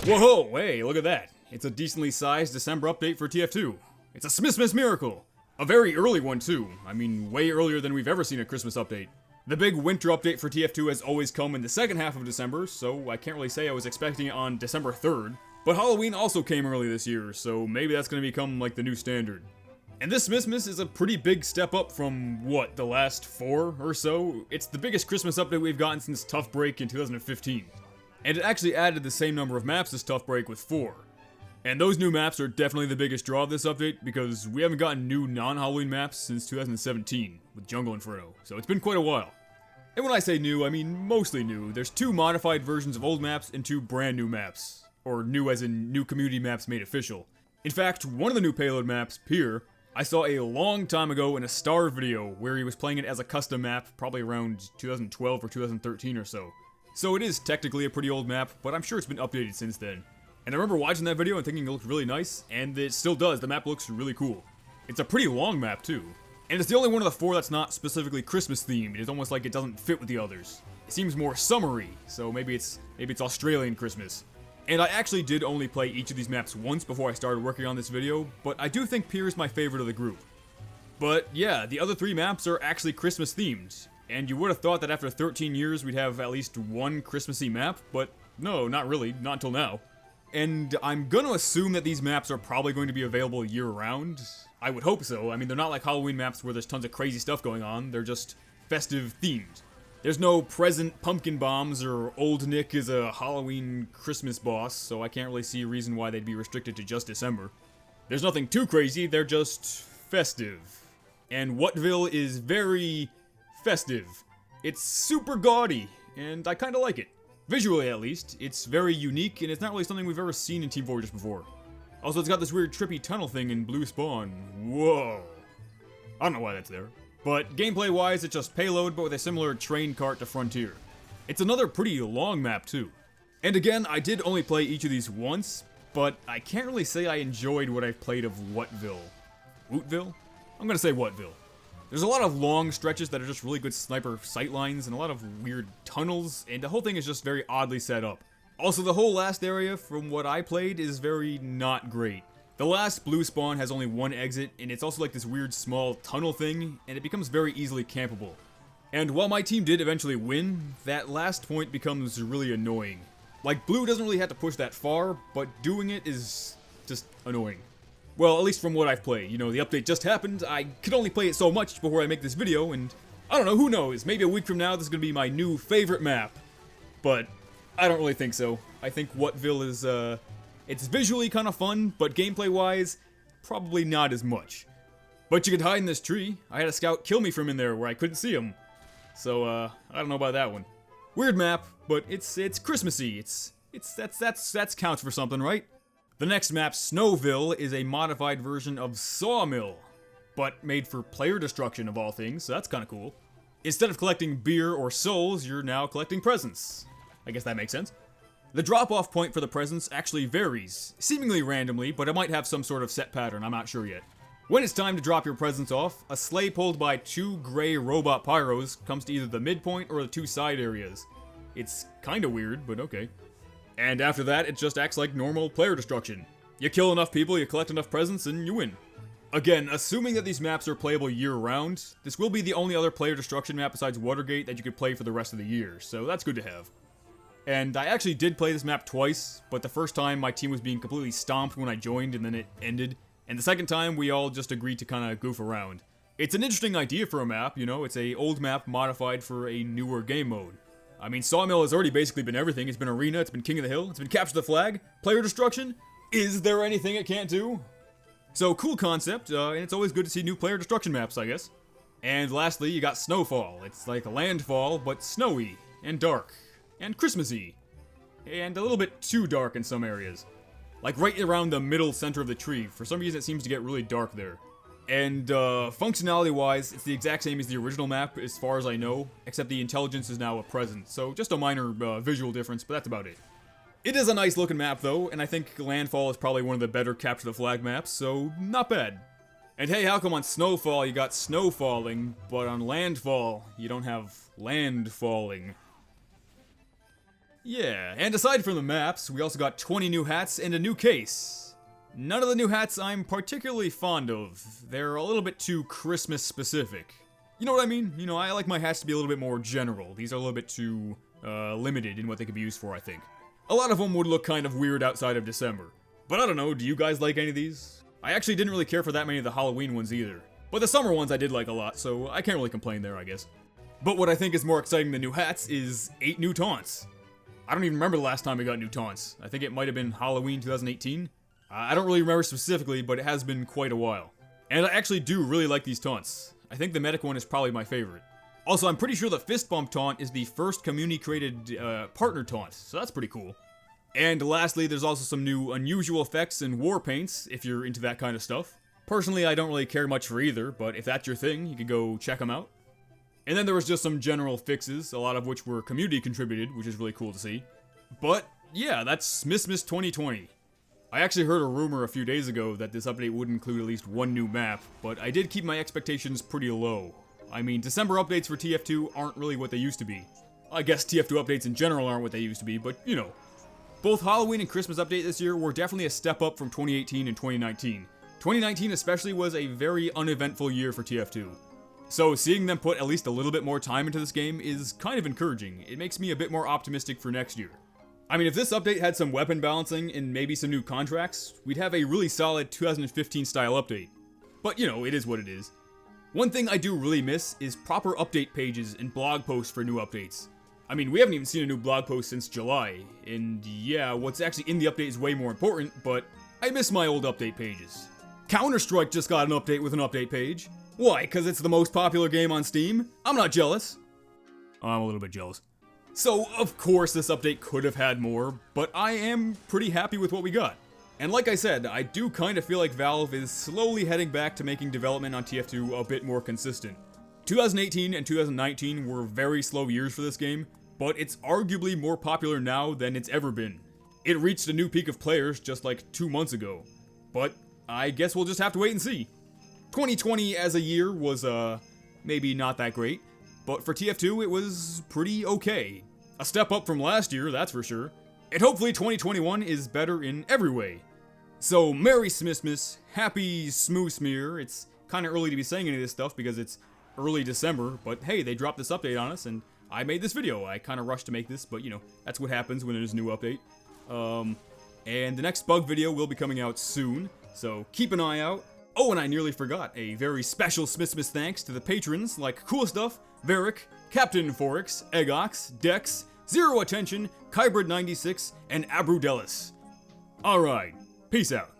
Whoa, hey, look at that. It's a decently sized December update for TF2. It's a Smissmas miracle. A very early one too. I mean, way earlier than we've ever seen a Christmas update. The big winter update for TF2 has always come in the second half of December, so I can't really say I was expecting it on December 3rd. But Halloween also came early this year, so maybe that's gonna become like the new standard. And this Smissmas is a pretty big step up from, what, the last 4 or so? It's the biggest Christmas update we've gotten since Tough Break in 2015. And it actually added the same number of maps as Tough Break with 4. And those new maps are definitely the biggest draw of this update, because we haven't gotten new non-Halloween maps since 2017, with Jungle Inferno, so it's been quite a while. And when I say new, I mean mostly new. There's 2 modified versions of old maps and 2 brand new maps. Or new as in new community maps made official. In fact, one of the new payload maps, Pier, I saw a long time ago in a Star video where he was playing it as a custom map, probably around 2012 or 2013 or so. So it is technically a pretty old map, but I'm sure it's been updated since then. And I remember watching that video and thinking it looked really nice, and it still does. The map looks really cool. It's a pretty long map too. And it's the only one of the 4 that's not specifically Christmas themed. It's almost like it doesn't fit with the others. It seems more summery, so maybe it's Australian Christmas. And I actually did only play each of these maps once before I started working on this video, but I do think Pier is my favorite of the group. But yeah, the other 3 maps are actually Christmas themed. And you would have thought that after 13 years we'd have at least one Christmassy map, but no, not really, not until now. And I'm gonna assume that these maps are probably going to be available year-round. I would hope so. I mean, they're not like Halloween maps where there's tons of crazy stuff going on, they're just festive themed. There's no present pumpkin bombs or Old Nick is a Halloween Christmas boss, so I can't really see a reason why they'd be restricted to just December. There's nothing too crazy, they're just festive. And Whatville is very festive. It's super gaudy, and I kinda like it. Visually, at least, it's very unique, and it's not really something we've ever seen in Team Fortress before. Also, it's got this weird trippy tunnel thing in Blue Spawn. Whoa. I don't know why that's there. But gameplay-wise, it's just payload, but with a similar train cart to Frontier. It's another pretty long map, too. And again, I did only play each of these once, but I can't really say I enjoyed what I've played of Whatville. Wootville? I'm gonna say Whatville. There's a lot of long stretches that are just really good sniper sightlines, and a lot of weird tunnels, and the whole thing is just very oddly set up. Also, the whole last area, from what I played, is very not great. The last blue spawn has only 1 exit, and it's also like this weird small tunnel thing, and it becomes very easily campable. And while my team did eventually win, that last point becomes really annoying. Like, blue doesn't really have to push that far, but doing it is just annoying. Well, at least from what I've played. You know, the update just happened, I could only play it so much before I make this video, and I don't know, who knows, maybe a week from now this is gonna be my new favorite map. But I don't really think so. I think Whatville is, it's visually kind of fun, but gameplay-wise, probably not as much. But you could hide in this tree. I had a scout kill me from in there where I couldn't see him. So, I don't know about that one. Weird map, but it's Christmassy. That's counts for something, right? The next map, Snowville, is a modified version of Sawmill, but made for player destruction of all things, so that's kind of cool. Instead of collecting beer or souls, you're now collecting presents. I guess that makes sense. The drop-off point for the presents actually varies, seemingly randomly, but it might have some sort of set pattern, I'm not sure yet. When it's time to drop your presents off, a sleigh pulled by 2 gray robot pyros comes to either the midpoint or the 2 side areas. It's kinda weird, but okay. And after that, it just acts like normal player destruction. You kill enough people, you collect enough presents, and you win. Again, assuming that these maps are playable year-round, this will be the only other player destruction map besides Watergate that you could play for the rest of the year, so that's good to have. And I actually did play this map twice, but the first time my team was being completely stomped when I joined and then it ended. And the second time we all just agreed to kinda goof around. It's an interesting idea for a map, you know, it's a old map modified for a newer game mode. I mean, Sawmill has already basically been everything. It's been Arena, it's been King of the Hill, it's been Capture the Flag, player destruction. Is there anything it can't do? So, cool concept, and it's always good to see new player destruction maps, I guess. And lastly, you got Snowfall. It's like a landfall, but snowy, and dark. And Christmassy, and a little bit too dark in some areas. Like right around the middle center of the tree. For some reason it seems to get really dark there. And functionality-wise, it's the exact same as the original map as far as I know, except the intelligence is now a present. So just a minor visual difference, but that's about it. It is a nice looking map though, and I think Landfall is probably one of the better Capture the Flag maps, so not bad. And hey, how come on Snowfall you got snow falling, but on Landfall you don't have land falling? Yeah, and aside from the maps, we also got 20 new hats and a new case. None of the new hats I'm particularly fond of. They're a little bit too Christmas specific. You know what I mean? You know, I like my hats to be a little bit more general. These are a little bit too limited in what they could be used for, I think. A lot of them would look kind of weird outside of December. But I don't know, do you guys like any of these? I actually didn't really care for that many of the Halloween ones either. But the summer ones I did like a lot, so I can't really complain there, I guess. But what I think is more exciting than new hats is 8 new taunts. I don't even remember the last time we got new taunts. I think it might have been Halloween 2018. I don't really remember specifically, but it has been quite a while. And I actually do really like these taunts. I think the medic one is probably my favorite. Also, I'm pretty sure the fist bump taunt is the first community-created partner taunt, so that's pretty cool. And lastly, there's also some new unusual effects and war paints, if you're into that kind of stuff. Personally, I don't really care much for either, but if that's your thing, you can go check them out. And then there was just some general fixes, a lot of which were community contributed, which is really cool to see. But yeah, that's Smissmas 2020. I actually heard a rumor a few days ago that this update would include at least one new map, but I did keep my expectations pretty low. I mean, December updates for TF2 aren't really what they used to be. I guess TF2 updates in general aren't what they used to be, but you know. Both Halloween and Christmas update this year were definitely a step up from 2018 and 2019. 2019 especially was a very uneventful year for TF2. So seeing them put at least a little bit more time into this game is kind of encouraging. It makes me a bit more optimistic for next year. I mean, if this update had some weapon balancing and maybe some new contracts, we'd have a really solid 2015 style update. But you know, it is what it is. One thing I do really miss is proper update pages and blog posts for new updates. I mean, we haven't even seen a new blog post since July, and yeah, what's actually in the update is way more important, but I miss my old update pages. Counter-Strike just got an update with an update page. Why? Because it's the most popular game on Steam? I'm not jealous. I'm a little bit jealous. So, of course, this update could have had more, but I am pretty happy with what we got. And like I said, I do kind of feel like Valve is slowly heading back to making development on TF2 a bit more consistent. 2018 and 2019 were very slow years for this game, but it's arguably more popular now than it's ever been. It reached a new peak of players just like 2 months ago, but I guess we'll just have to wait and see. 2020 as a year was, maybe not that great, but for TF2 it was pretty okay. A step up from last year, that's for sure. And hopefully 2021 is better in every way. So, Merry Smissmas, Happy Smoosmear. It's kinda early to be saying any of this stuff because it's early December, but hey, they dropped this update on us and I made this video. I kinda rushed to make this, but you know, that's what happens when there's a new update. And the next bug video will be coming out soon, so keep an eye out. Oh, and I nearly forgot, a very special Smissmas thanks to the patrons like Cool Stuff, Varick, Captain Forex, Eggox, Dex, Zero Attention, Kybrid96, and Abrudelis. Alright, peace out.